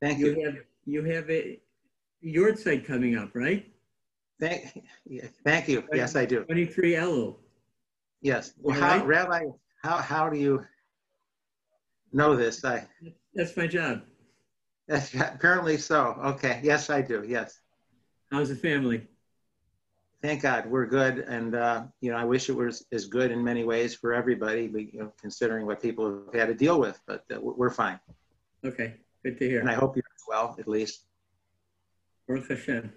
Thank you. You have a your site coming up, right? Thank you. Yes, I do. 23 Elul. Yes. Well, Right? Rabbi, how do you know this? That's my job. Apparently so. Okay. Yes, I do. Yes. How's the family? Thank God we're good. And, I wish it was as good in many ways for everybody, but, considering what people have had to deal with, but we're fine. Okay. Good to hear. And I hope you're well, at least. Baruch Hashem.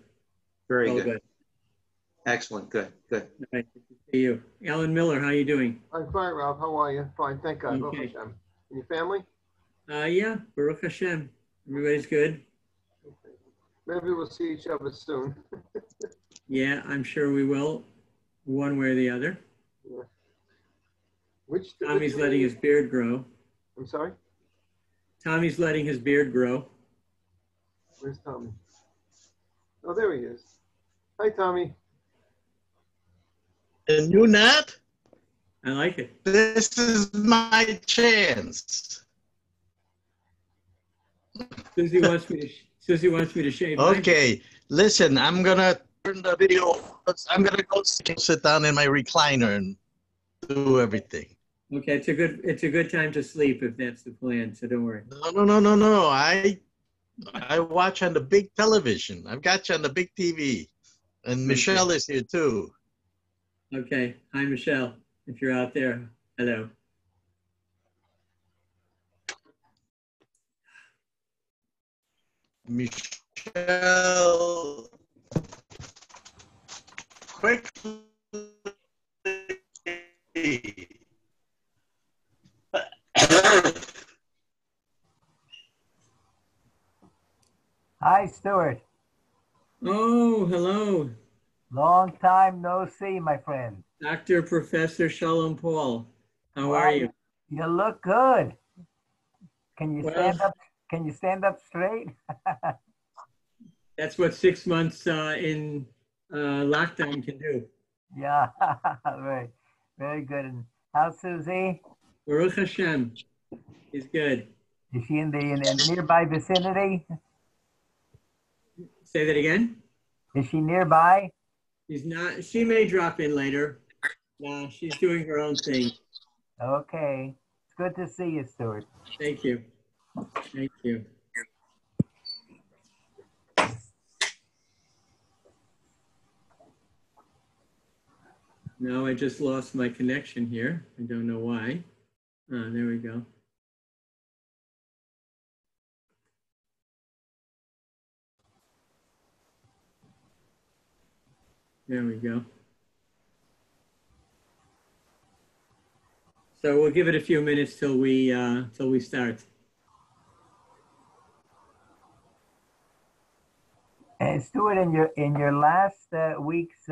Very good. Excellent. Good. All right. Good to see you. Alan Miller, how are you doing? I'm fine, Rob. How are you? Fine, thank God. Okay. Baruch Hashem. And your family? Yeah, Baruch Hashem. Everybody's good. Okay. Maybe we'll see each other soon. Yeah, I'm sure we will, one way or the other. Yeah. Tommy's letting his beard grow. I'm sorry? Tommy's letting his beard grow. Where's Tommy? Oh, there he is. Hi, Tommy. And you not? I like it. This is my chance. Susie wants me to shave. Okay, listen, I'm gonna turn the video. I'm gonna go sit down in my recliner and do everything. Okay, it's a good time to sleep if that's the plan. So don't worry. No. I watch on the big television. I've got you on the big TV, and Michelle is here too. Okay, hi Michelle. If you're out there, hello. Michelle, quickly. Hi, Stewart. Oh, hello. Long time no see, my friend. Dr. Professor Shalom Paul. How are you? You look good. Can you stand up? Can you stand up straight? That's what 6 months in lockdown can do. Yeah, very good. And how's Susie? Baruch Hashem. He's good. Is she in the nearby vicinity? Say that again? Is she nearby? She's not. She may drop in later. No, she's doing her own thing. Okay. It's good to see you, Stewart. Thank you. Thank you. No, I just lost my connection here. I don't know why. There we go. There we go. So we'll give it a few minutes till we start. And Stewart, in your last week's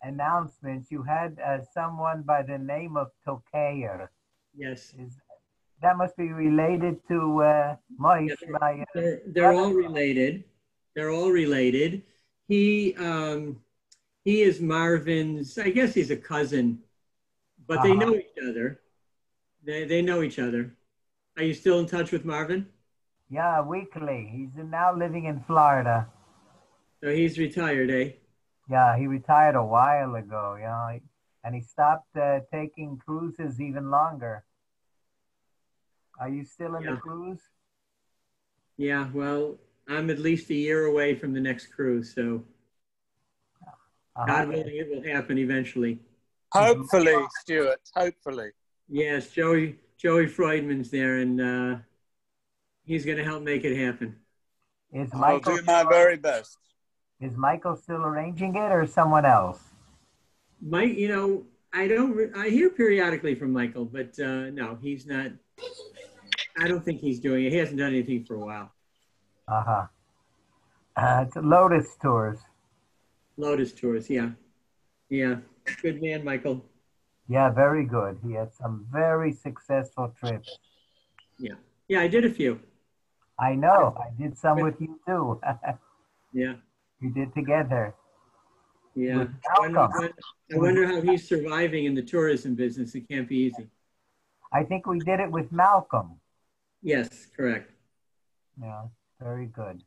announcements, you had someone by the name of Tokayer. Yes. That must be related to Weiss. Yeah, they're all related. They're all related. He is Marvin's, I guess he's a cousin, but they know each other. They know each other. Are you still in touch with Marvin? Yeah, weekly. He's now living in Florida. So he's retired, eh? Yeah, he retired a while ago, yeah. And he stopped taking cruises even longer. Are you still in the cruise? Yeah, well, I'm at least a year away from the next cruise, so God willing, it will happen eventually. Hopefully, Stewart, hopefully. Yes, Joey Freudman's there, and he's going to help make it happen. I'll do my very best. Is Michael still arranging it, or someone else? Mike, I hear periodically from Michael, but no, he's not. I don't think he's doing it. He hasn't done anything for a while. It's Lotus Tours. Lotus Tours, yeah. Yeah, good man, Michael. Yeah, very good. He had some very successful trips. Yeah, yeah, I did a few. I know. I did some with you too. Yeah. We did together. Yeah. I wonder how he's surviving in the tourism business. It can't be easy. I think we did it with Malcolm. Yes, correct. Yeah, very good.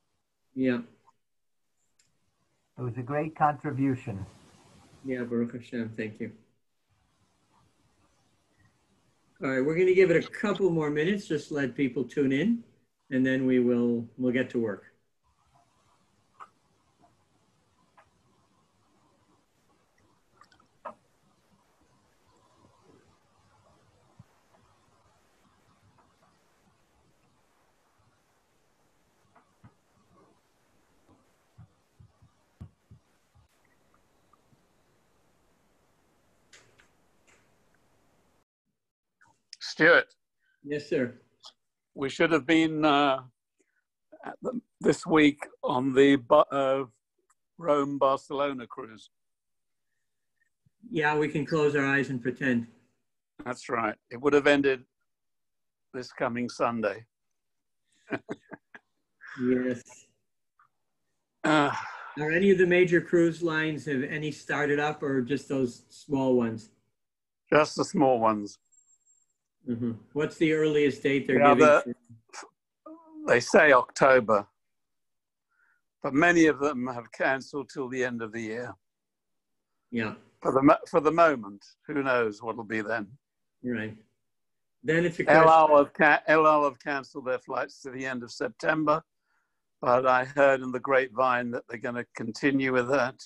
Yeah. It was a great contribution. Yeah, Baruch Hashem, thank you. All right, we're going to give it a couple more minutes, just let people tune in, and then we'll get to work. Stewart, Yes, sir. we should have been this week on the Rome-Barcelona cruise. Yeah, we can close our eyes and pretend. That's right. It would have ended this coming Sunday. Yes. Uh, Are any of the major cruise lines, have any started up or just those small ones? just the small ones. Mm-hmm. What's the earliest date they're Yeah, giving? they say October, but many of them have cancelled till the end of the year. Yeah. For the moment, who knows what'll be then? Right. Then it's a El question. Al have cancelled their flights to the end of September, but I heard in the grapevine that they're going to continue with that,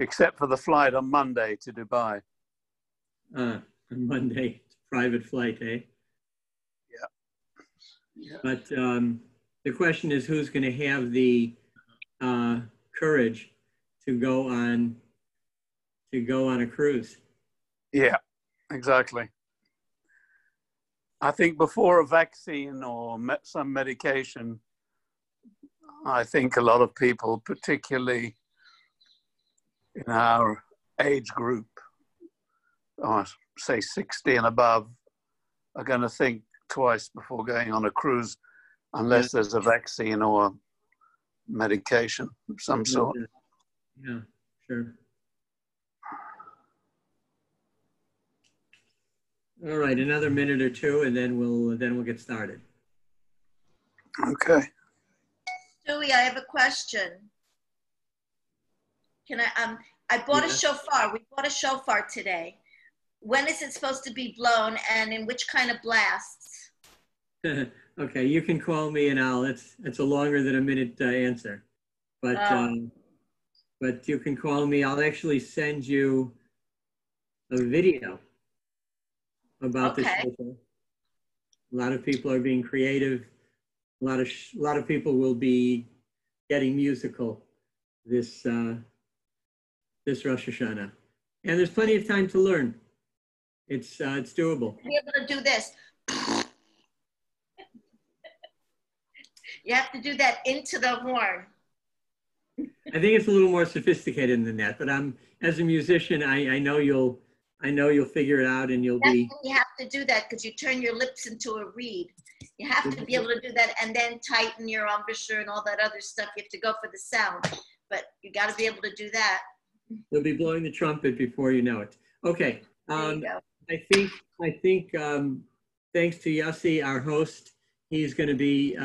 except for the flight on Monday to Dubai. On Monday, private flight, eh? Yeah. But the question is, who's going to have the courage to go on a cruise? Yeah, exactly. I think before a vaccine or some medication, I think a lot of people, particularly in our age group, or say 60 and above, are going to think twice before going on a cruise unless there's a vaccine or medication of some sort. Yeah, sure. All right, another minute or two, and then we'll get started. Okay. Stewie, I have a question. Can I bought a shofar. We bought a shofar today. When is it supposed to be blown, and in which kind of blasts? Okay, you can call me, and it's a longer than a minute answer, but you can call me. I'll actually send you a video about this. A lot of people are being creative. A lot of people will be getting musical this Rosh Hashanah, and there's plenty of time to learn. It's doable. Be able to do this. You have to do that into the horn. I think it's a little more sophisticated than that, but as a musician, I know you'll figure it out, and you have to do that because you turn your lips into a reed. You have to be able to do that and then tighten your embouchure and all that other stuff. You have to go for the sound, but you got to be able to do that. You'll be blowing the trumpet before you know it. Okay. There you go. I think thanks to Yossi, our host, he's going to be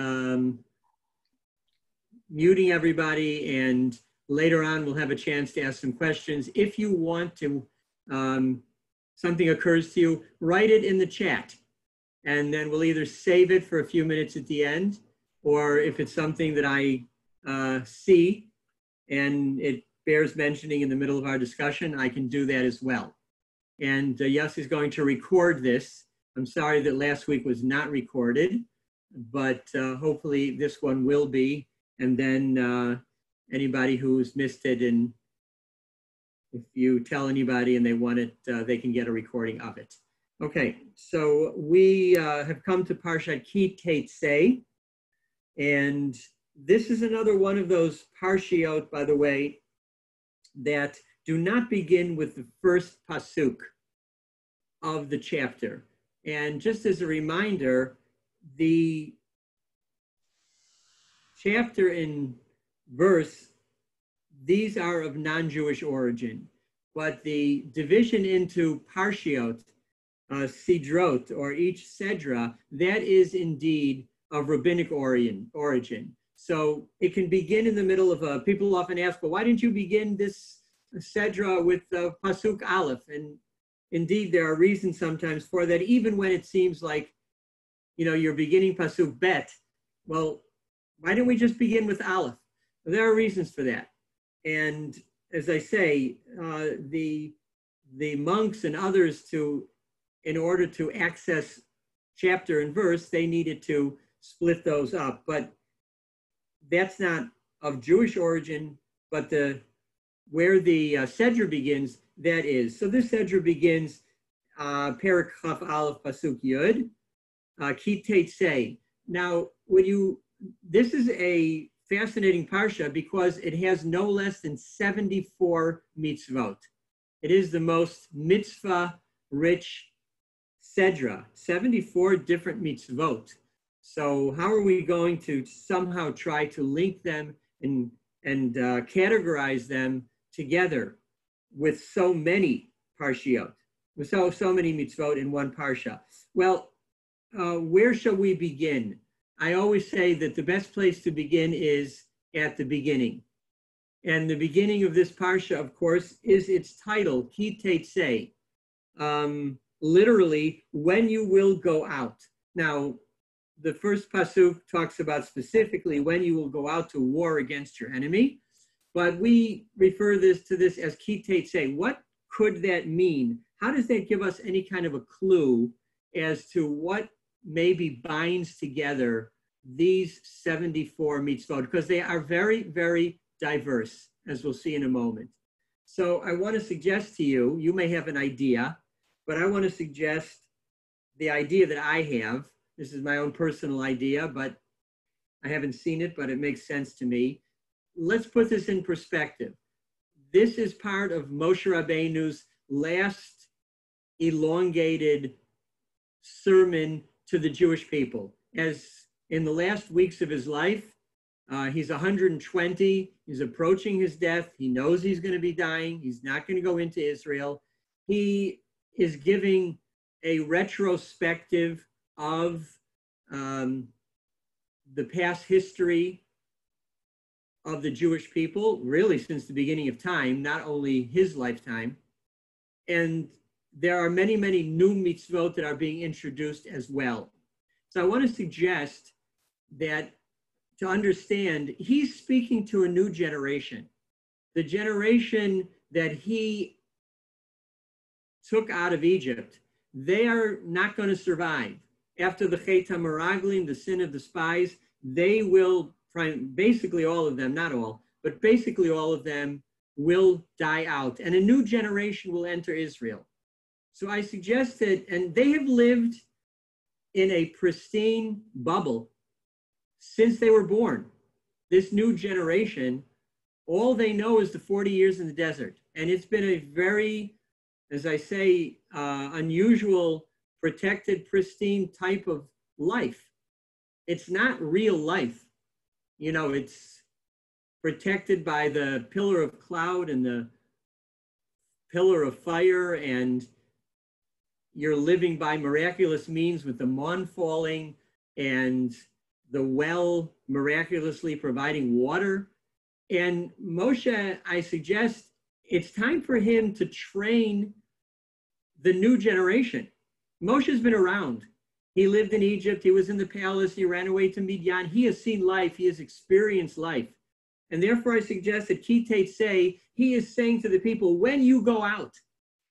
muting everybody, and later on we'll have a chance to ask some questions. If you want to, something occurs to you, write it in the chat, and then we'll either save it for a few minutes at the end, or if it's something that I see and it bears mentioning in the middle of our discussion, I can do that as well. And Yossi is going to record this. I'm sorry that last week was not recorded, but hopefully this one will be. And then anybody who's missed it, and if you tell anybody and they want it, they can get a recording of it. Okay, so we have come to Parshat Ki Tetze, and this is another one of those parshiot, by the way, that do not begin with the first pasuk of the chapter. And just as a reminder, the chapter in verse, these are of non-Jewish origin, but the division into parshiot, sidrot, or each sedra, that is indeed of rabbinic origin. So it can begin in the middle of people often ask, well, why didn't you begin this Sedra with Pasuk Aleph? And indeed, there are reasons sometimes for that, even when it seems like, you're beginning Pasuk Bet. Well, why don't we just begin with Aleph? Well, there are reasons for that. And as I say, the monks and others, in order to access chapter and verse, they needed to split those up. But that's not of Jewish origin, but where the Sedra begins, that is. So this Sedra begins Perek Chaf Aleph Pasuk Yud, Ki Tetze. Now, this is a fascinating Parsha because it has no less than 74 mitzvot. It is the most mitzvah-rich Sedra, 74 different mitzvot. So how are we going to somehow try to link them and categorize them together with so many parshiot, with so many mitzvot in one parsha? Well, where shall we begin? I always say that the best place to begin is at the beginning. And the beginning of this parsha, of course, is its title, Ki Tetze, literally, when you will go out. Now, the first pasuk talks about specifically when you will go out to war against your enemy, but we refer to this as Ki Tetze. What could that mean? How does that give us any kind of a clue as to what maybe binds together these 74 mitzvot? Because they are very, very diverse, as we'll see in a moment. So I want to suggest to you, you may have an idea, but I want to suggest the idea that I have. This is my own personal idea, but I haven't seen it, but it makes sense to me. Let's put this in perspective. This is part of Moshe Rabbeinu's last elongated sermon to the Jewish people. As in the last weeks of his life, he's 120, he's approaching his death, he knows he's going to be dying, he's not going to go into Israel. He is giving a retrospective of the past history of the Jewish people, really since the beginning of time, not only his lifetime. And there are many, many new mitzvot that are being introduced as well. So I want to suggest that to understand, he's speaking to a new generation, the generation that he took out of Egypt. They are not going to survive. After the Chet HaMeraglim, the sin of the spies, they will, basically all of them, not all, but basically all of them will die out, and a new generation will enter Israel. So I suggest that, and they have lived in a pristine bubble since they were born. This new generation, all they know is the 40 years in the desert. And it's been a very, as I say, unusual, protected, pristine type of life. It's not real life. It's protected by the pillar of cloud and the pillar of fire, and you're living by miraculous means with the mon falling and the well miraculously providing water. And Moshe, I suggest it's time for him to train the new generation. Moshe's been around. He lived in Egypt. He was in the palace. He ran away to Midian. He has seen life. He has experienced life. And therefore, I suggest that Ki Tetze, he is saying to the people, when you go out,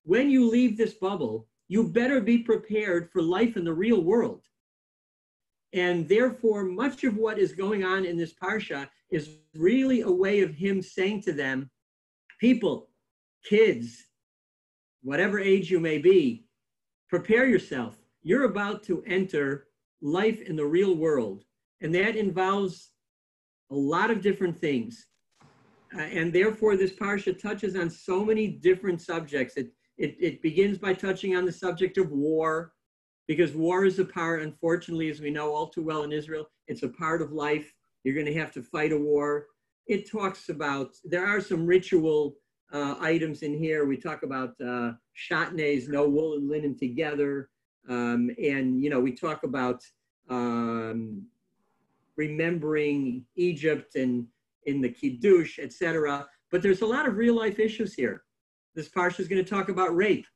when you leave this bubble, you better be prepared for life in the real world. And therefore, much of what is going on in this Parsha is really a way of him saying to them, people, kids, whatever age you may be, prepare yourself. You're about to enter life in the real world. And that involves a lot of different things. And therefore, this Parsha touches on so many different subjects. It begins by touching on the subject of war, because war is a part, unfortunately, as we know all too well in Israel, it's a part of life. You're going to have to fight a war. It talks about, there are some ritual items in here. We talk about shatnez, no wool and linen together. And, we talk about remembering Egypt and in the Kiddush, etc. But there's a lot of real life issues here. This Parsha is going to talk about rape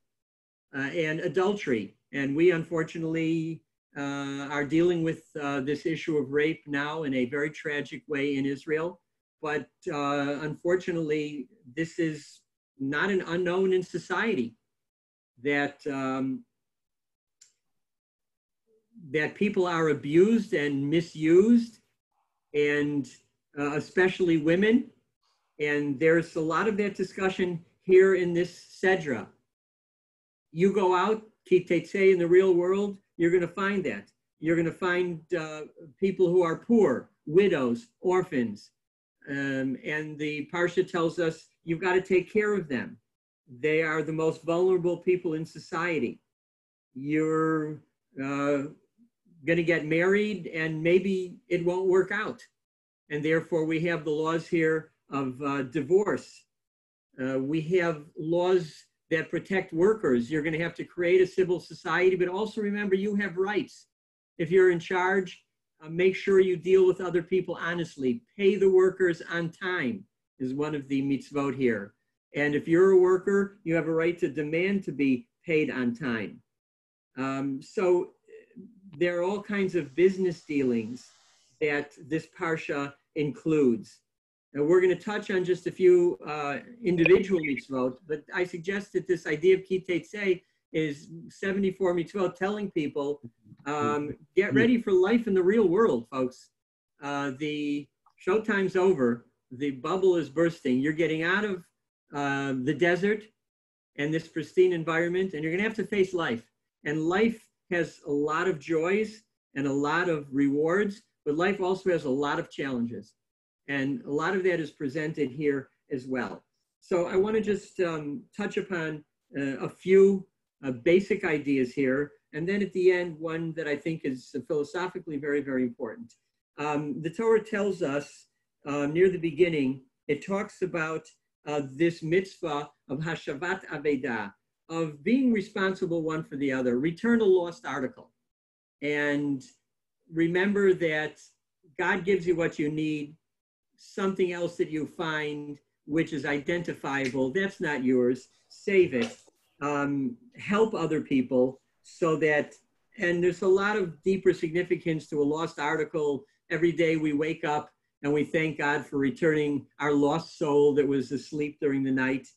and adultery. And we unfortunately are dealing with this issue of rape now in a very tragic way in Israel. But unfortunately, this is not an unknown in society, that that people are abused and misused, and especially women. And there's a lot of that discussion here in this Sedra. You go out, Tetze, in the real world, you're going to find that. You're going to find people who are poor, widows, orphans. And the Parsha tells us you've got to take care of them. They are the most vulnerable people in society. You're going to get married and maybe it won't work out. And therefore we have the laws here of divorce. We have laws that protect workers. You're going to have to create a civil society, but also remember you have rights. If you're in charge, make sure you deal with other people honestly. Pay the workers on time is one of the mitzvot here. And if you're a worker, you have a right to demand to be paid on time. So there are all kinds of business dealings that this Parsha includes. Now we're going to touch on just a few individual mitzvot, but I suggest that this idea of Ki Tetze is 74 mitzvot telling people, get ready for life in the real world, folks. The showtime's over. The bubble is bursting. You're getting out of the desert and this pristine environment, and you're going to have to face life. And life has a lot of joys and a lot of rewards, but life also has a lot of challenges. And a lot of that is presented here as well. So I want to just touch upon a few basic ideas here. And then at the end, one that I think is philosophically very, very important. The Torah tells us near the beginning, it talks about this mitzvah of hashavat avedah, of being responsible one for the other, return a lost article. And remember that God gives you what you need. Something else that you find which is identifiable, that's not yours, save it. Help other people so that, and there's a lot of deeper significance to a lost article. Every day we wake up and we thank God for returning our lost soul that was asleep during the night.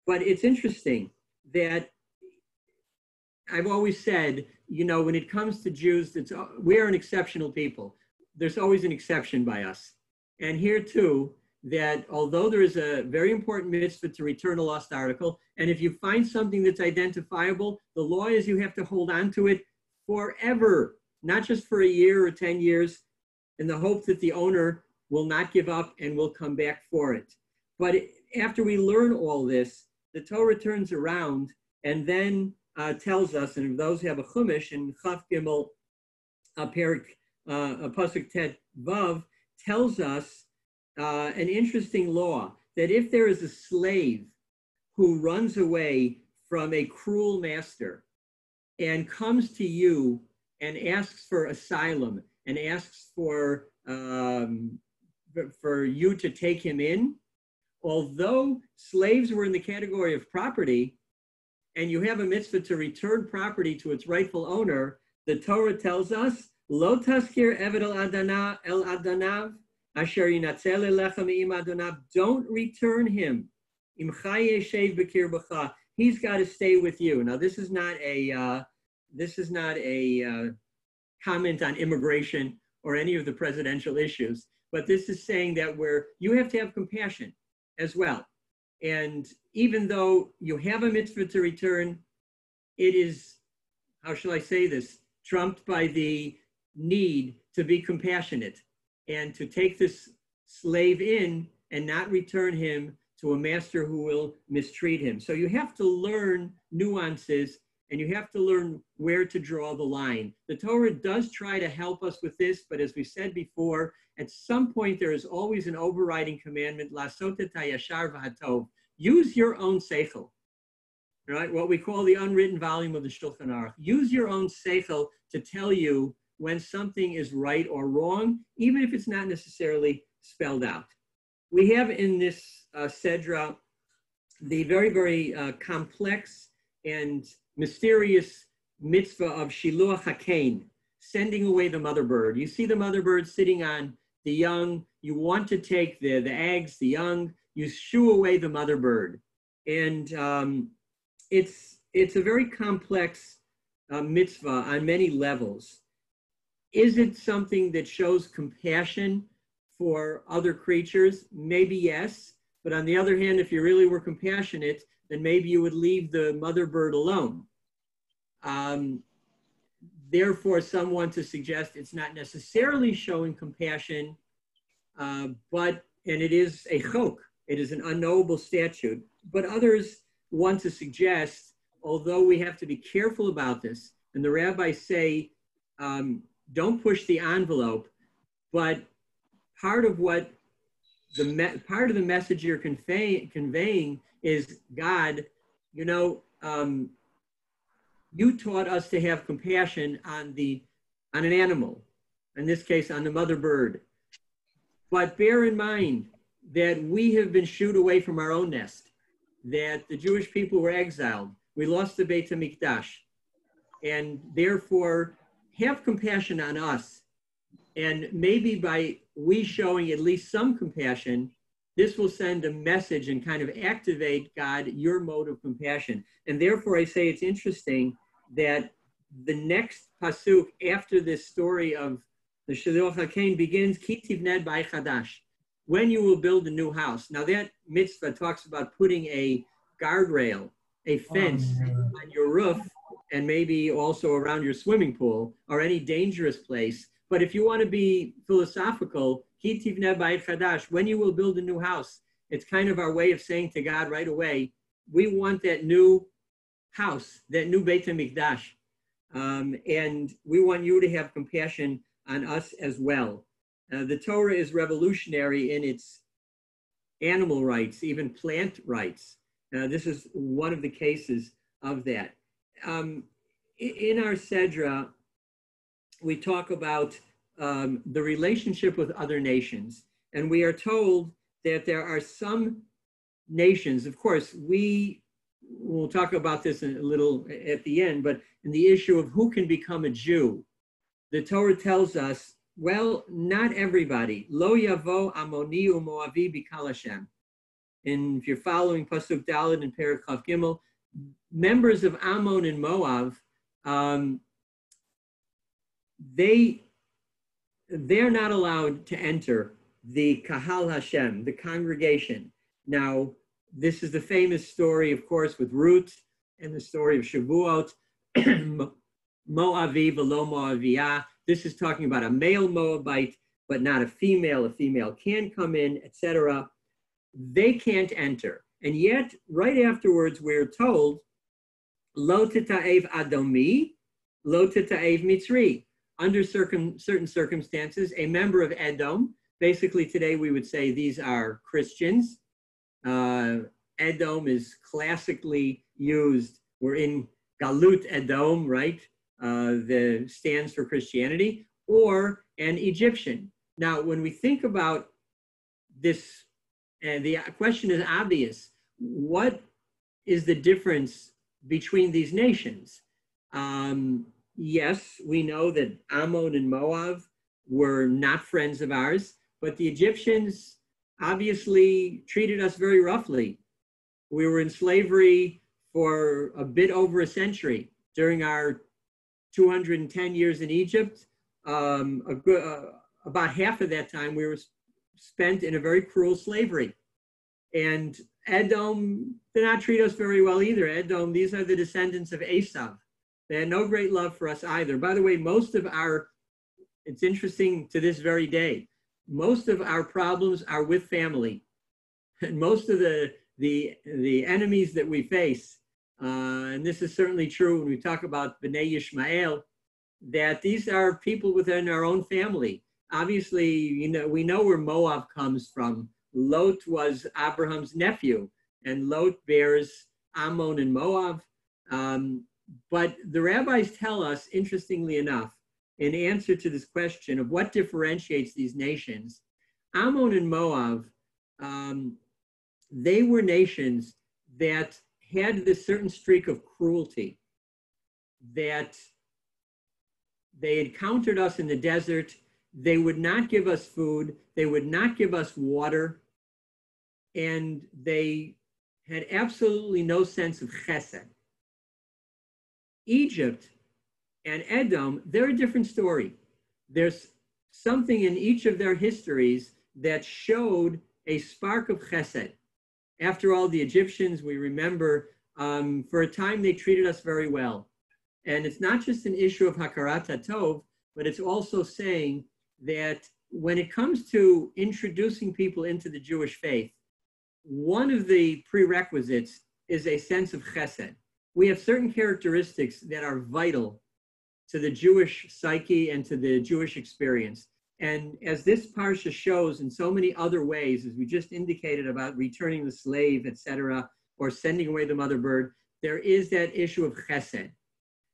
But it's interesting that I've always said, you know, when it comes to Jews, we are an exceptional people. There's always an exception by us. And here too, that although there is a very important mitzvah to return a lost article, and if you find something that's identifiable, the law is you have to hold on to it forever, not just for a year or 10 years, in the hope that the owner will not give up and will come back for it. But after we learn all this, the Torah turns around and then tells us, and those who have a chumash in Chaf Gimel, Pasuk Tet Vav, tells us an interesting law, that if there is a slave who runs away from a cruel master and comes to you and asks for asylum and asks for you to take him in, although slaves were in the category of property and you have a mitzvah to return property to its rightful owner, the Torah tells us, Lo taskir eved el adanav, asher yinatzel elecha me'im adonav. Don't return him. Im chai yeshev b'kirbacha. He's got to stay with you. Now, this is not a comment on immigration or any of the presidential issues, but this is saying that you have to have compassion as well. And even though you have a mitzvah to return, it is, how shall I say this, trumped by the need to be compassionate and to take this slave in and not return him to a master who will mistreat him. So you have to learn nuances and you have to learn where to draw the line. The Torah does try to help us with this, but as we said before, at some point there is always an overriding commandment, Lasot et hayashar v'hatov. Use your own seichel, right? What we call the unwritten volume of the Shulchan Aruch. Use your own seichel to tell you when something is right or wrong, even if it's not necessarily spelled out. We have in this Sedra the very, very complex and mysterious mitzvah of Shiluach HaKain, sending away the mother bird. You see the mother bird sitting on the young, you want to take the eggs, the young, you shoo away the mother bird. And it's a very complex mitzvah on many levels. Is it something that shows compassion for other creatures? Maybe yes. But on the other hand, if you really were compassionate, then maybe you would leave the mother bird alone. Therefore, some want to suggest it's not necessarily showing compassion, and it is a chok, it is an unknowable statute. But others want to suggest, although we have to be careful about this, and the rabbis say, don't push the envelope, but part of what part of the message you're conveying is, God, you know, you taught us to have compassion on an animal, in this case on the mother bird. But bear in mind that we have been shooed away from our own nest, that the Jewish people were exiled. We lost the Beit HaMikdash, and therefore have compassion on us. And maybe by we showing at least some compassion, this will send a message and kind of activate, God, your mode of compassion. And therefore I say it's interesting that the next pasuk after this story of the Shiluach HaKain begins, Ki tivned b'ayit chadash, when you will build a new house. Now that mitzvah talks about putting a guardrail, a fence on your roof, and maybe also around your swimming pool or any dangerous place. But if you want to be philosophical, Ki tivned b'ayit chadash, when you will build a new house, it's kind of our way of saying to God right away, we want that new house, that new Beit HaMikdash. And we want you to have compassion on us as well. The Torah is revolutionary in its animal rights, even plant rights. This is one of the cases of that. In our Sedra, we talk about the relationship with other nations. And we are told that there are some nations, of course, we'll talk about this a little at the end, but in the issue of who can become a Jew, the Torah tells us, well, not everybody. Lo yavo Amoni u'Moavi b'kal Hashem. And if you're following Pasuk Daled and Perek Chav Gimel, members of Ammon and Moab, they're not allowed to enter the Kahal Hashem, the congregation. Now, this is the famous story, of course, with Ruth and the story of Shavuot, Moavi v'lo Moaviyah. This is talking about a male Moabite, but not a female. A female can come in, etc. They can't enter. And yet, right afterwards, we're told, Lo tita'ev Adomi, Lo tita'ev Mitzri. Under certain circumstances, a member of Edom, basically today we would say these are Christians. Edom is classically used, we're in Galut Edom, right? The stands for Christianity, or an Egyptian. Now, when we think about this, and the question is obvious, what is the difference between these nations? Yes, we know that Ammon and Moab were not friends of ours, but the Egyptians obviously treated us very roughly. We were in slavery for a bit over a century. During our 210 years in Egypt, about half of that time we were spent in a very cruel slavery. And Edom did not treat us very well either. Edom, these are the descendants of Esav. They had no great love for us either. By the way, it's interesting to this very day, most of our problems are with family. And most of the enemies that we face, and this is certainly true when we talk about Bnei Yishmael, that these are people within our own family. Obviously, we know where Moab comes from. Lot was Abraham's nephew, and Lot bears Ammon and Moab. But the rabbis tell us, interestingly enough, in answer to this question of what differentiates these nations, Ammon and Moab, they were nations that had this certain streak of cruelty, that they encountered us in the desert. They would not give us food. They would not give us water. And they had absolutely no sense of chesed. Egypt and Edom, they're a different story. There's something in each of their histories that showed a spark of chesed. After all, the Egyptians, we remember, for a time they treated us very well. And it's not just an issue of hakarat hatov, but it's also saying that when it comes to introducing people into the Jewish faith, one of the prerequisites is a sense of chesed. We have certain characteristics that are vital to the Jewish psyche and to the Jewish experience. And as this Parsha shows in so many other ways, as we just indicated about returning the slave, etc., or sending away the mother bird, there is that issue of chesed.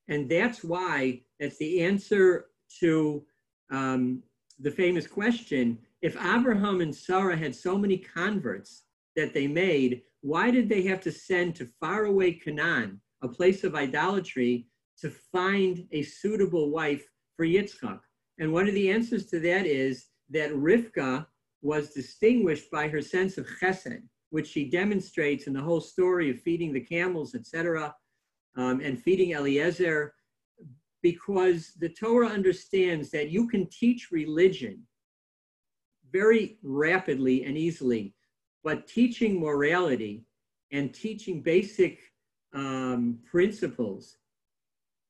And that's why that's the answer to the famous question, if Abraham and Sarah had so many converts that they made, why did they have to send to faraway Canaan, a place of idolatry, to find a suitable wife for Yitzchak? And one of the answers to that is that Rivka was distinguished by her sense of chesed, which she demonstrates in the whole story of feeding the camels, etc., and feeding Eliezer, because the Torah understands that you can teach religion very rapidly and easily, but teaching morality and teaching basic principles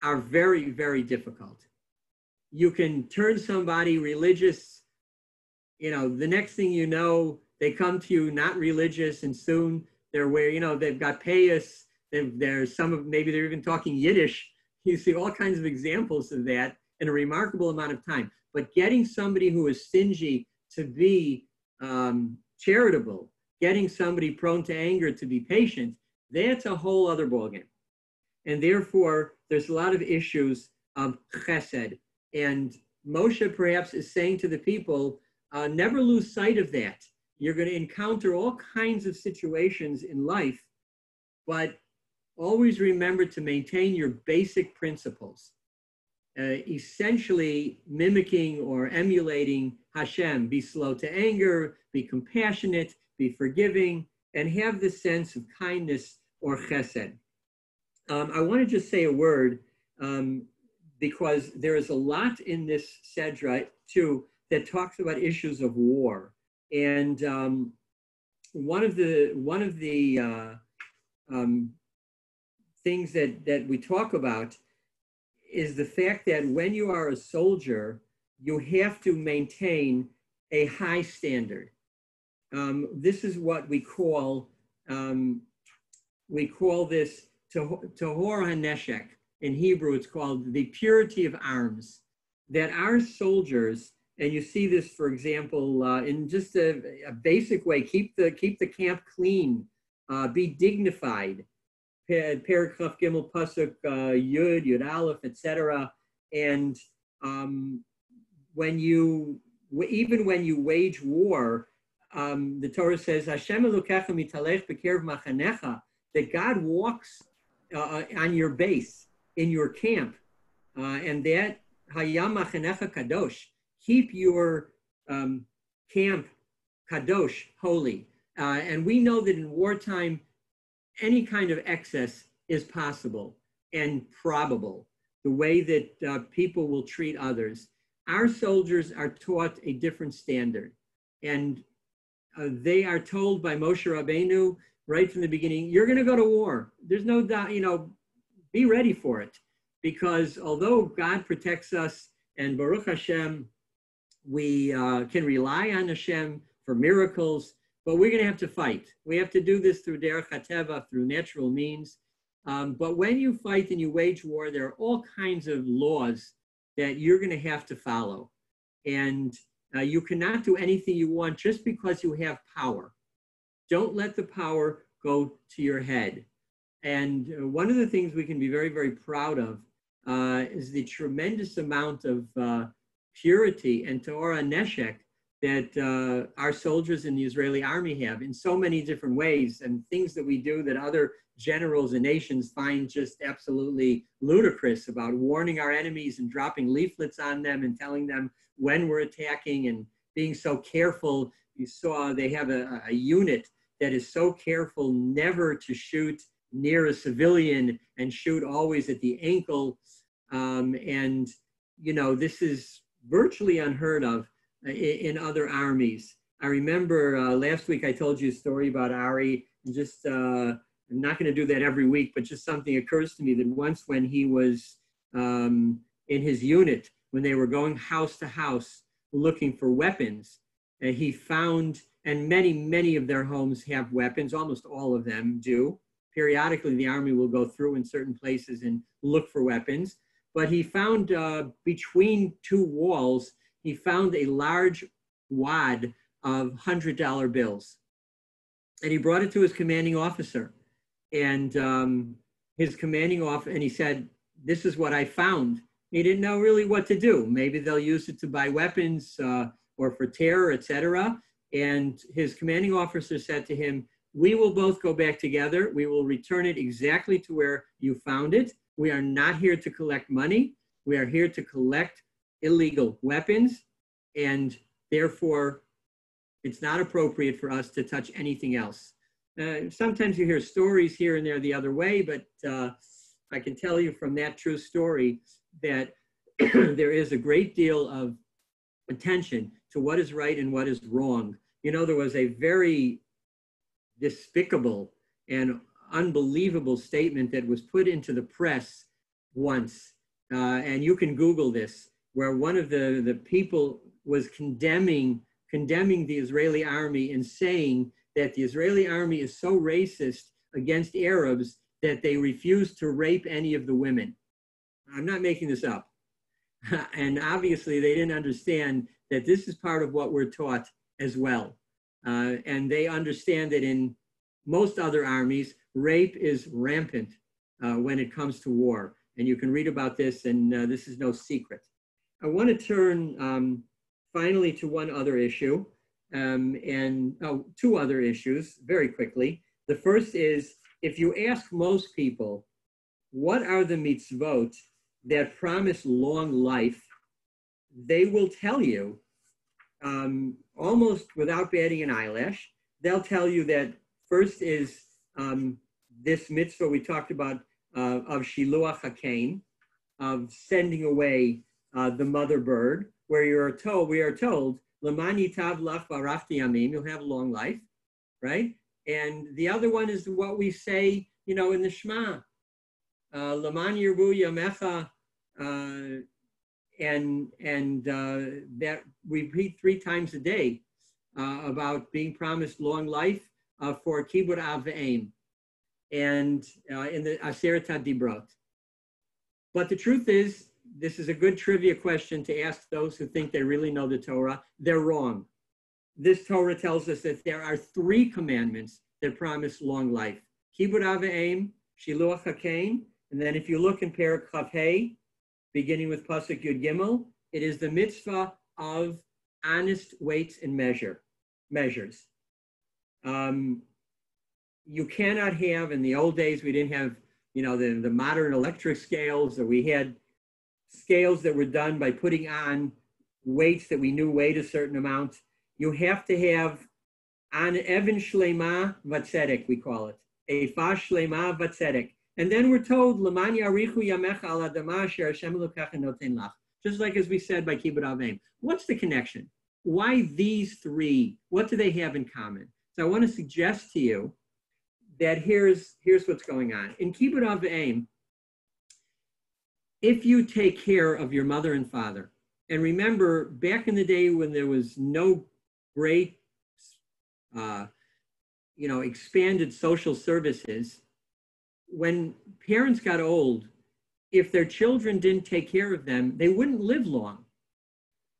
are very, very difficult. You can turn somebody religious, the next thing you know, they come to you not religious, and soon they're where, they've got payas, there's maybe they're even talking Yiddish. You see all kinds of examples of that in a remarkable amount of time. But getting somebody who is stingy to be charitable, getting somebody prone to anger to be patient, that's a whole other ballgame. And therefore, there's a lot of issues of chesed. And Moshe perhaps is saying to the people, never lose sight of that. You're going to encounter all kinds of situations in life, but always remember to maintain your basic principles, essentially mimicking or emulating Hashem. Be slow to anger, be compassionate, be forgiving, and have this sense of kindness or chesed. I want to just say a word because there is a lot in this Sedra too that talks about issues of war. And one of the things that we talk about is the fact that when you are a soldier, you have to maintain a high standard. This is what we call this tahor haneshek. In Hebrew, it's called the purity of arms. That our soldiers, and you see this, for example, in just a basic way, keep the camp clean, be dignified. Perek Chaf Gimel Pasuk Yud Aleph, etc. And even when you wage war, the Torah says Hashem Elokecha mitalech b'kerv machanecha, that God walks on your base in your camp, and that Hayam machanecha kadosh, keep your camp kadosh, holy. And we know that in wartime, any kind of excess is possible and probable, the way that people will treat others. Our soldiers are taught a different standard. And they are told by Moshe Rabbeinu right from the beginning, you're going to go to war. There's no doubt, be ready for it. Because although God protects us, and Baruch Hashem, we can rely on Hashem for miracles, but we're going to have to fight. We have to do this through derech hateva, through natural means. But when you fight and you wage war, there are all kinds of laws that you're going to have to follow. And you cannot do anything you want just because you have power. Don't let the power go to your head. And one of the things we can be very, very proud of is the tremendous amount of purity and Torah neshek that our soldiers in the Israeli army have in so many different ways, and things that we do that other generals and nations find just absolutely ludicrous, about warning our enemies and dropping leaflets on them and telling them when we're attacking and being so careful. You saw they have a unit that is so careful never to shoot near a civilian and shoot always at the ankle. And, you know, this is virtually unheard of in other armies. I remember last week I told you a story about Ari, and just, I'm not going to do that every week, but just something occurs to me that once when he was in his unit, when they were going house to house looking for weapons, he found, and many of their homes have weapons, almost all of them do. Periodically, the army will go through in certain places and look for weapons. But he found between two walls, he found a large wad of $100 bills. And he brought it to his commanding officer. And his commanding officer, and he said, "This is what I found." He didn't know really what to do. Maybe they'll use it to buy weapons or for terror, etc. And his commanding officer said to him, "We will both go back together. We will return it exactly to where you found it. We are not here to collect money. We are here to collect illegal weapons. And therefore, it's not appropriate for us to touch anything else." Sometimes you hear stories here and there the other way, but I can tell you from that true story that there is a great deal of attention to what is right and what is wrong. You know, there was a very despicable and unbelievable statement that was put into the press once, and you can Google this, where one of the people was condemning the Israeli army and saying that the Israeli army is so racist against Arabs that they refuse to rape any of the women. I'm not making this up. And obviously they didn't understand that this is part of what we're taught as well. And they understand that in most other armies, rape is rampant when it comes to war. And you can read about this, and this is no secret. I want to turn finally to one other issue, two other issues very quickly. The first is, if you ask most people, what are the mitzvot that promise long life, they will tell you, almost without batting an eyelash, they'll tell you that first is this mitzvah we talked about of Shiluach HaKain, of sending away the mother bird, where we are told, Lamani tav lach varachti yamim, you'll have a long life, right? And the other one is what we say, you know, in the Shema, Laman yirbu yamecha, and that we repeat 3 times a day about being promised long life for kibud av ve'em, and in the Aseret HaDibrot. But the truth is, this is a good trivia question to ask those who think they really know the Torah. They're wrong. This Torah tells us that there are 3 commandments that promise long life. Kibud av ve'em, Shiluach HaKain, and then if you look in Perek Chav Hei, beginning with Pasuk Yud Gimel, it is the mitzvah of honest weights and measures. You cannot have, in the old days, we didn't have, you know, the modern electric scales, or we had scales that were done by putting on weights that we knew weighed a certain amount. You have to have an even shlema vatzedek, we call it, efa shlema vatzedek. And then we're told, L'man yarichu yamecha al adama asher Hashem Elokecha noten lach. Just like as we said by Kibud av ve'em. What's the connection? Why these 3? What do they have in common? So I want to suggest to you that here's what's going on. In Kibud av ve'em, if you take care of your mother and father, and remember back in the day when there was no great, expanded social services, when parents got old, if their children didn't take care of them, they wouldn't live long.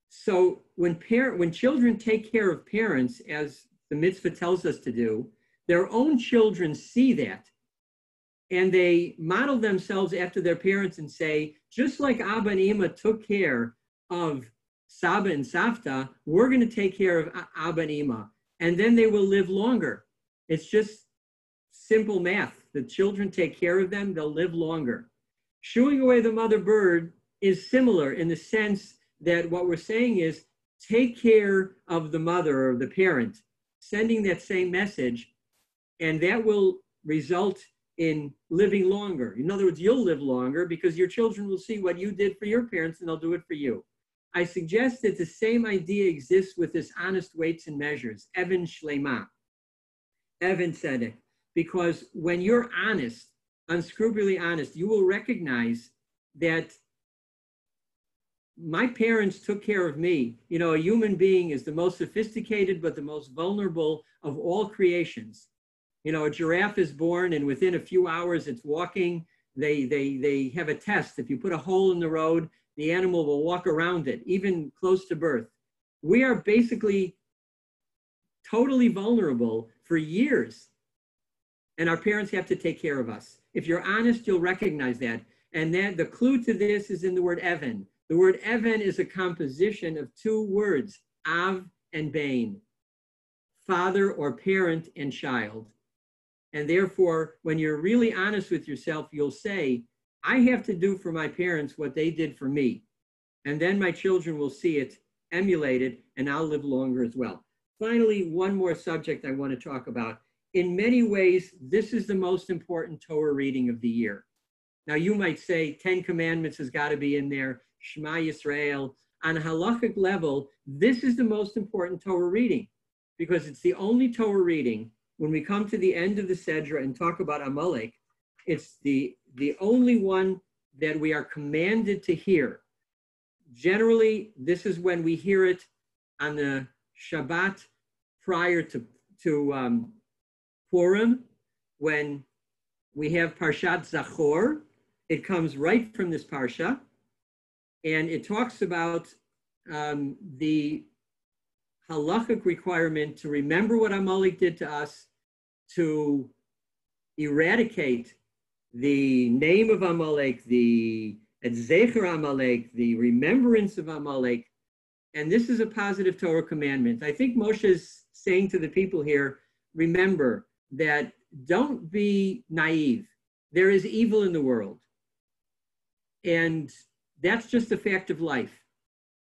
So when children take care of parents, as the mitzvah tells us to do, their own children see that. and they model themselves after their parents and say, just like Abba and Ima took care of Saba and Savta, we're going to take care of Abba and Ima, and then they will live longer. It's just simple math. The children take care of them, they'll live longer. Shooing away the mother bird is similar in the sense that what we're saying is take care of the mother or the parent, sending that same message, and that will result in living longer. In other words, you'll live longer because your children will see what you did for your parents and they'll do it for you. I suggest that the same idea exists with this honest weights and measures, Evan Shlema, Evan Tzedek, because when you're honest, unscrupulously honest, you will recognize that my parents took care of me. You know, a human being is the most sophisticated but the most vulnerable of all creations. You know, a giraffe is born and within a few hours it's walking. They have a test. If you put a hole in the road, the animal will walk around it, even close to birth. We are basically totally vulnerable for years. And our parents have to take care of us. If you're honest, you'll recognize that. And that the clue to this is in the word Evan. The word Evan is a composition of two words, Av and Bain, father or parent and child. And therefore, when you're really honest with yourself, you'll say, I have to do for my parents what they did for me. And then my children will see it, emulate it, and I'll live longer as well. Finally, one more subject I want to talk about. In many ways, this is the most important Torah reading of the year. Now, you might say 10 Commandments has got to be in there, Shema Yisrael. On a halachic level, this is the most important Torah reading because it's the only Torah reading. When we come to the end of the Sedra and talk about Amalek, it's the only one that we are commanded to hear. Generally, this is when we hear it on the Shabbat prior to Purim, when we have Parshat Zachor. It comes right from this Parsha, and it talks about the halachic requirement to remember what Amalek did to us, to eradicate the name of Amalek, the Zecher Amalek, the remembrance of Amalek. And this is a positive Torah commandment. I think Moshe is saying to the people here, remember that don't be naive. There is evil in the world. And that's just a fact of life.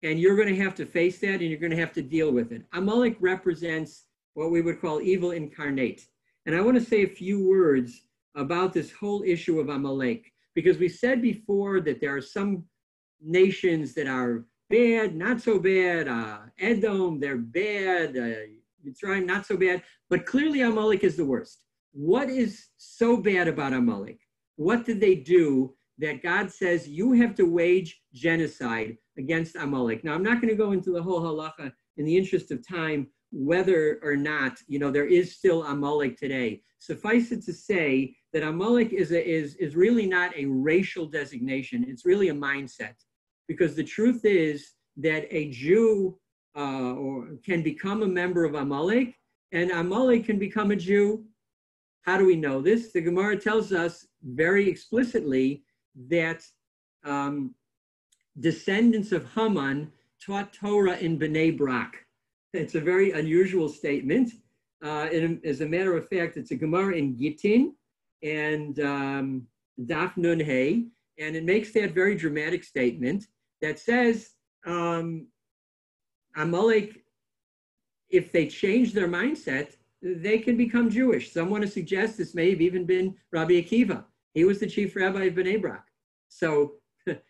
And you're going to have to face that and you're going to have to deal with it. Amalek represents what we would call evil incarnate. And I want to say a few words about this whole issue of Amalek, because we said before that there are some nations that are bad, not so bad. Edom, they're bad. Mitzrayim, not so bad. But clearly Amalek is the worst. What is so bad about Amalek? What did they do that God says you have to wage genocide against Amalek? Now, I'm not going to go into the whole halacha in the interest of time, whether or not, there is still Amalek today. Suffice it to say that Amalek is really not a racial designation. It's really a mindset, because the truth is that a Jew can become a member of Amalek, and Amalek can become a Jew. How do we know this? The Gemara tells us very explicitly that descendants of Haman taught Torah in Bnei Brak. It's a very unusual statement. As a matter of fact, it's a Gemara in Gittin and Daf Nun Hey, and it makes that very dramatic statement that says Amalek, if they change their mindset, they can become Jewish. Some want to suggest this may have even been Rabbi Akiva. He was the chief rabbi of Bnei Brak. So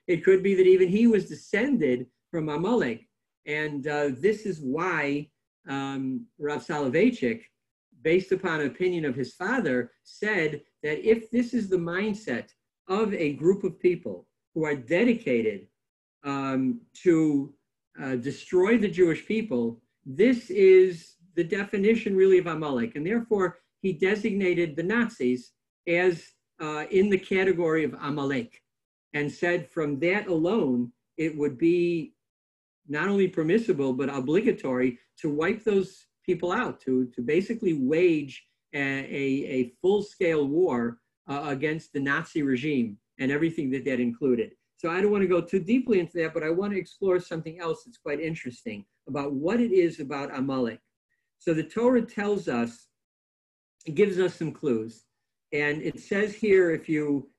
it could be that even he was descended from Amalek. And this is why Rav Soloveitchik, based upon an opinion of his father, said that if this is the mindset of a group of people who are dedicated to destroy the Jewish people, this is the definition really of Amalek. And therefore, he designated the Nazis as in the category of Amalek, and said from that alone, it would be not only permissible, but obligatory to wipe those people out, to basically wage a full-scale war against the Nazi regime and everything that that included. So I don't want to go too deeply into that, but I want to explore something else that's quite interesting about what it is about Amalek. So the Torah tells us, it gives us some clues. And it says here, if you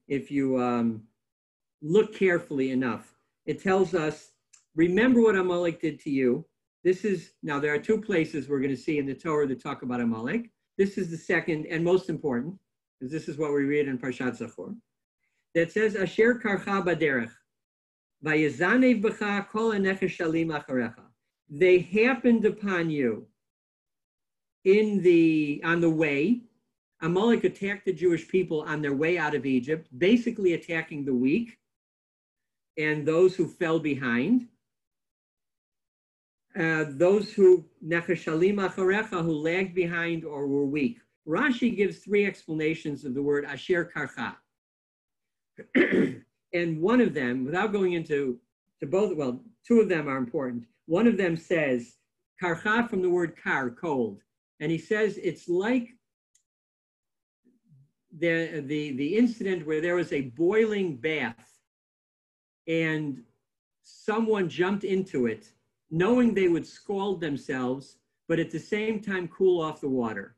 look carefully enough, it tells us, remember what Amalek did to you. This is, now there are two places we're going to see in the Torah that talk about Amalek. This is the second and most important, because this is what we read in Parshat Zachor. That says, Asher karcha baderech, vayezanev b'cha kol hanechesh shalim acharecha. They happened upon you on the way. Amalek attacked the Jewish people on their way out of Egypt, basically attacking the weak and those who fell behind. Those who necheshalim acharecha, who lagged behind or were weak. Rashi gives three explanations of the word asher karcha. And one of them, without going into both, well, two of them are important. One of them says karcha from the word kar, cold. And he says it's like the incident where there was a boiling bath and someone jumped into it, knowing they would scald themselves, but at the same time cool off the water,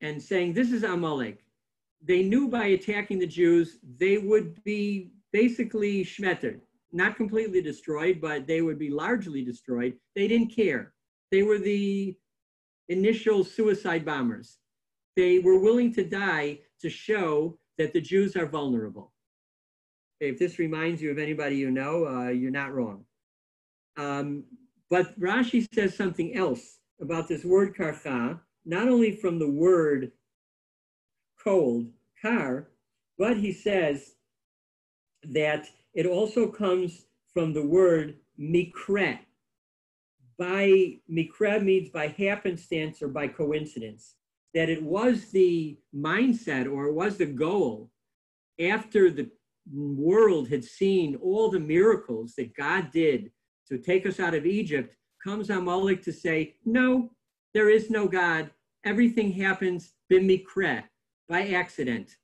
and saying, this is Amalek. They knew by attacking the Jews, they would be basically shmettered, not completely destroyed, but they would be largely destroyed. They didn't care. They were the initial suicide bombers. They were willing to die to show that the Jews are vulnerable. If this reminds you of anybody you know, you're not wrong. But Rashi says something else about this word karcha, not only from the word cold, kar, but he says that it also comes from the word mikre. By mikre means by happenstance or by coincidence, that it was the mindset or it was the goal after the world had seen all the miracles that God did to take us out of Egypt, comes Amalek to say, no, there is no God. Everything happens b'mikre, by accident.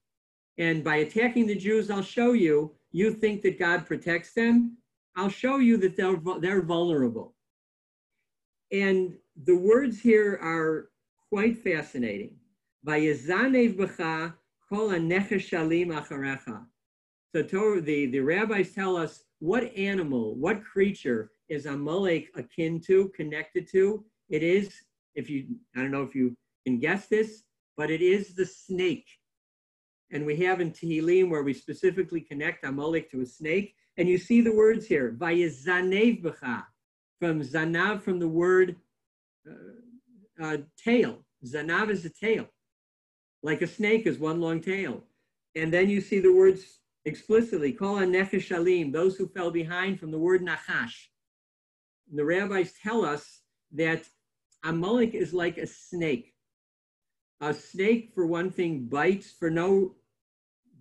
And by attacking the Jews, I'll show you, you think that God protects them. I'll show you that they're vulnerable. And the words here are quite fascinating. Vayezanev b'cha kol hanechesh shalim acharecha. So the rabbis tell us what animal, what creature is Amalek akin to, connected to. It is, I don't know if you can guess this, but it is the snake. And we have in Tehillim where we specifically connect Amalek to a snake. And you see the words here, Vayezanev b'cha, from zanav, from the word tail. Zanav is a tail, like a snake is one long tail. And then you see the words explicitly, kol hanechesh shalim, those who fell behind, from the word nachash. The rabbis tell us that Amalek is like a snake. A snake, for one thing, bites for no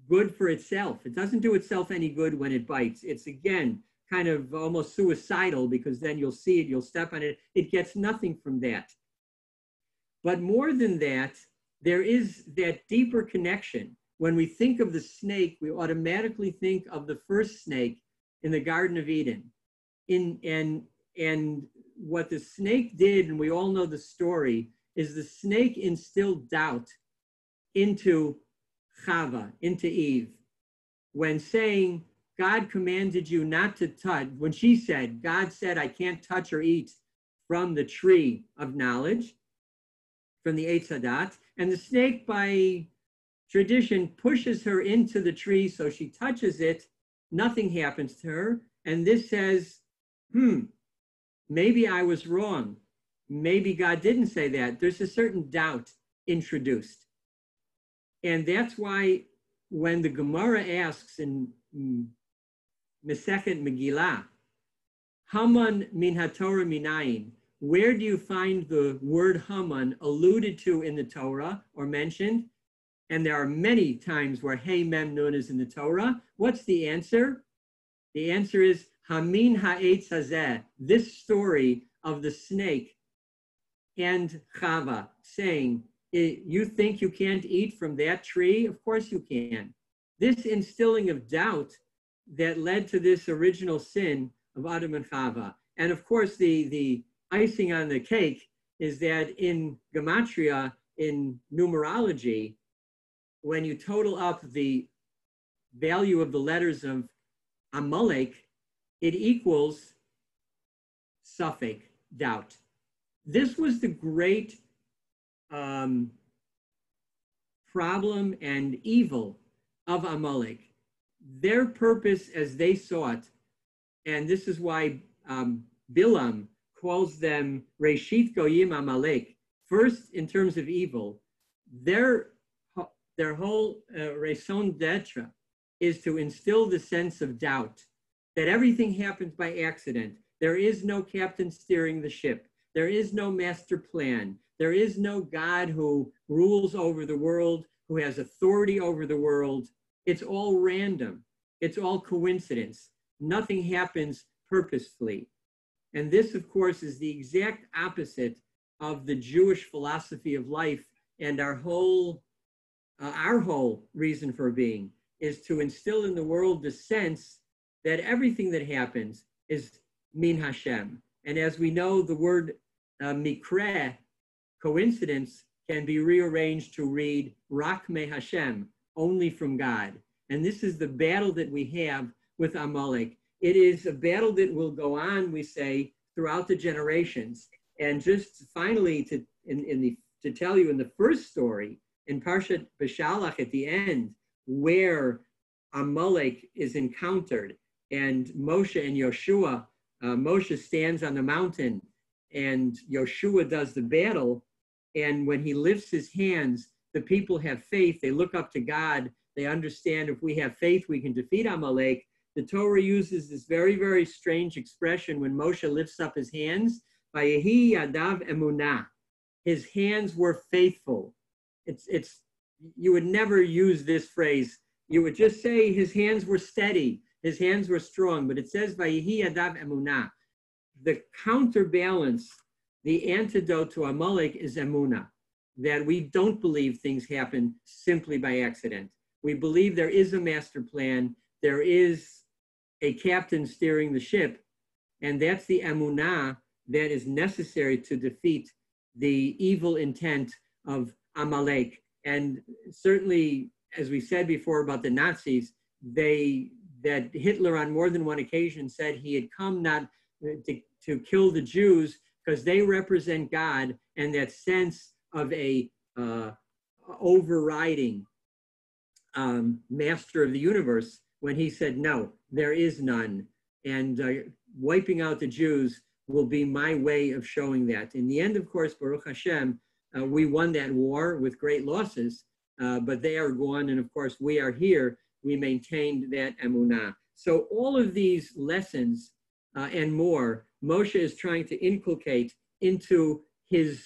good for itself. It doesn't do itself any good when it bites. It's, again, kind of almost suicidal, because then you'll see it, you'll step on it. It gets nothing from that. But more than that, there is that deeper connection. When we think of the snake, we automatically think of the first snake in the Garden of Eden. And what the snake did, and we all know the story, is the snake instilled doubt into Chava, into Eve, when saying, God commanded you not to touch, when she said, God said, I can't touch or eat from the tree of knowledge, from the Eitz Hadat, and the snake, by tradition, pushes her into the tree, so she touches it, nothing happens to her, and this says, maybe I was wrong. Maybe God didn't say that. There's a certain doubt introduced. And that's why when the Gemara asks in Masechet Megillah, Haman min haTorah minayin, where do you find the word Haman alluded to in the Torah or mentioned? And there are many times where Hey Mem Nun is in the Torah. What's the answer? The answer is Hamin ha'etz hazeh, this story of the snake and Chava saying, You think you can't eat from that tree? Of course you can. This instilling of doubt that led to this original sin of Adam and Chava. And of course, the icing on the cake is that in gematria, in numerology, when you total up the value of the letters of Amalek, it equals suffix, doubt. This was the great problem and evil of Amalek. Their purpose as they saw it, and this is why Bilam calls them Reshit Goyim Amalek, first in terms of evil. Their whole raison d'etre is to instill the sense of doubt, that everything happens by accident. There is no captain steering the ship. There is no master plan. There is no God who rules over the world, who has authority over the world. It's all random. It's all coincidence. Nothing happens purposefully. And this, of course, is the exact opposite of the Jewish philosophy of life, and our whole reason for being is to instill in the world the sense that everything that happens is min Hashem. And as we know, the word mikre, coincidence, can be rearranged to read rak me Hashem, only from God. And this is the battle that we have with Amalek. It is a battle that will go on, we say, throughout the generations. And just finally, to tell you in the first story, in Parshat Beshalach at the end, where Amalek is encountered, and Moshe and Yoshua, Moshe stands on the mountain, and Yoshua does the battle. And when he lifts his hands, the people have faith. They look up to God. They understand if we have faith, we can defeat Amalek. The Torah uses this very, very strange expression when Moshe lifts up his hands, Vayehi yadav emunah. His hands were faithful. You would never use this phrase. You would just say his hands were steady. His hands were strong, but it says Vayehi yadav emunah. The counterbalance, the antidote to Amalek is emunah, that we don't believe things happen simply by accident. We believe there is a master plan. There is a captain steering the ship, and that's the emunah that is necessary to defeat the evil intent of Amalek. And certainly, as we said before about the Nazis, that Hitler on more than one occasion said he had come not to kill the Jews because they represent God, and that sense of a overriding master of the universe, when he said, no, there is none. And wiping out the Jews will be my way of showing that. In the end, of course, Baruch Hashem, we won that war with great losses, but they are gone. And of course, we are here. We maintained that emunah. So all of these lessons and more, Moshe is trying to inculcate into his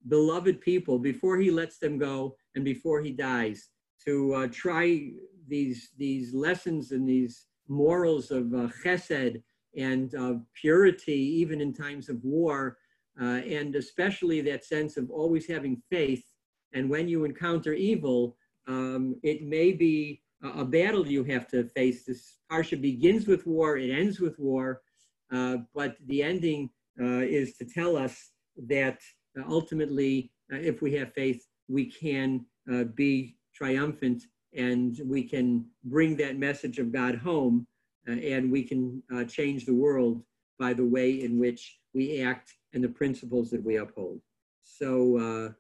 beloved people before he lets them go and before he dies, to try these lessons and these morals of chesed and of purity, even in times of war, and especially that sense of always having faith. And when you encounter evil, it may be a battle you have to face. This Parsha begins with war, it ends with war, but the ending is to tell us that ultimately, if we have faith, we can be triumphant, and we can bring that message of God home, and we can change the world by the way in which we act and the principles that we uphold. So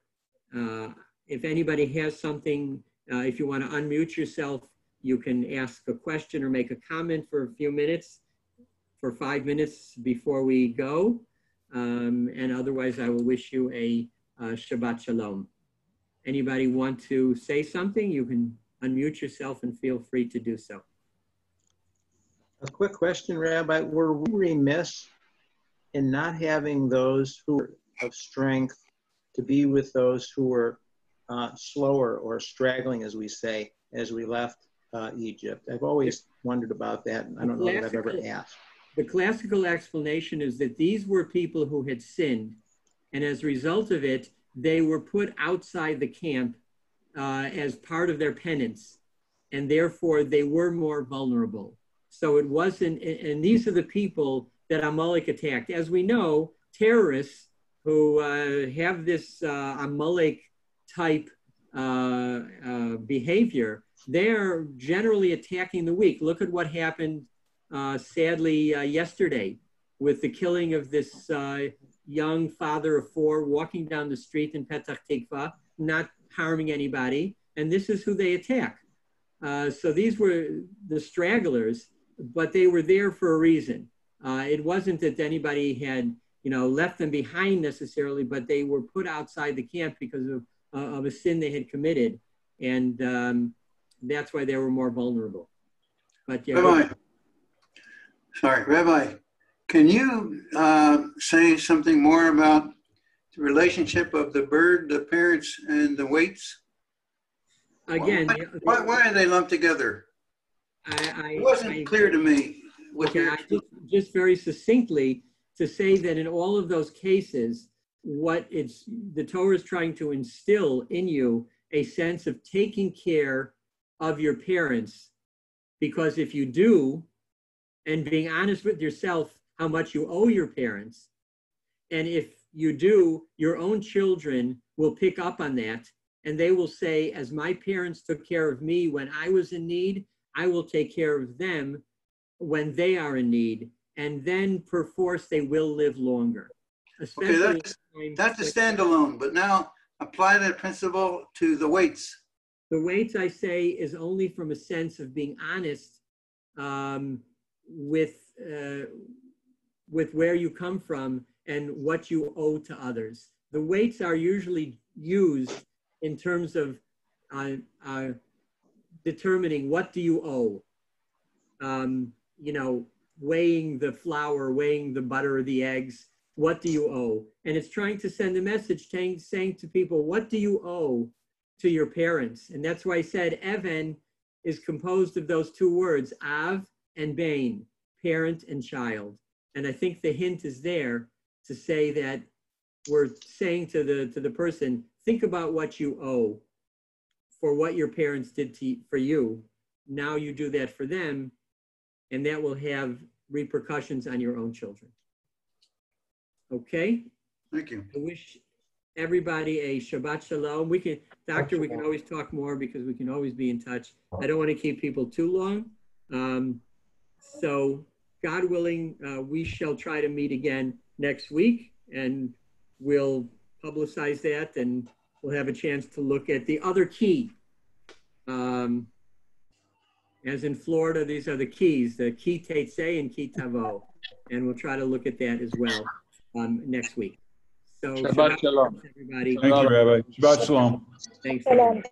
if anybody has something, if you want to unmute yourself, you can ask a question or make a comment for a few minutes, for 5 minutes before we go. And otherwise, I will wish you a Shabbat Shalom. Anybody want to say something? You can unmute yourself and feel free to do so. A quick question, Rabbi. Were we remiss in not having those who are of strength to be with those who were slower or straggling, as we say, as we left Egypt? I've always wondered about that, and I don't know that I've ever asked. The classical explanation is that these were people who had sinned, and as a result of it, they were put outside the camp as part of their penance, and therefore they were more vulnerable. So it wasn't, and these are the people that Amalek attacked. As we know, terrorists who have this Amalek type behavior, they're generally attacking the weak. Look at what happened sadly yesterday with the killing of this young father of 4 walking down the street in Petach Tikva, not harming anybody, and this is who they attack. So these were the stragglers, but they were there for a reason. It wasn't that anybody had, left them behind necessarily, but they were put outside the camp because of a sin they had committed, and that's why they were more vulnerable. But yeah, Rabbi, can you say something more about the relationship of the bird, the parents, and the weights? Again, why are they lumped together? It wasn't clear to me. Okay, just very succinctly to say that in all of those cases, the Torah is trying to instill in you a sense of taking care of your parents, because if you do, and being honest with yourself how much you owe your parents, and if you do, your own children will pick up on that, and they will say, as my parents took care of me when I was in need, I will take care of them when they are in need, and then perforce they will live longer. Okay, that's a standalone, but now apply that principle to the weights. The weights, I say, is only from a sense of being honest with where you come from and what you owe to others. The weights are usually used in terms of determining what do you owe. Weighing the flour, weighing the butter or the eggs, what do you owe? And it's trying to send a message saying to people, what do you owe to your parents? And that's why I said Evan is composed of those 2 words, Av and Bain, parent and child. And I think the hint is there to say that we're saying to the person, think about what you owe for what your parents did for you. Now you do that for them, and that will have repercussions on your own children. Okay? Thank you. I wish everybody a Shabbat Shalom. We can always talk more because we can always be in touch. I don't want to keep people too long. So God willing, we shall try to meet again next week, and we'll publicize that, and we'll have a chance to look at the other key. As in Florida, these are the keys, the key Tetze and key Tavo. And we'll try to look at that as well next week. So Shabbat Shalom, everybody. Thank you, Rabbi. Shabbat Shalom. Thanks. Shalom.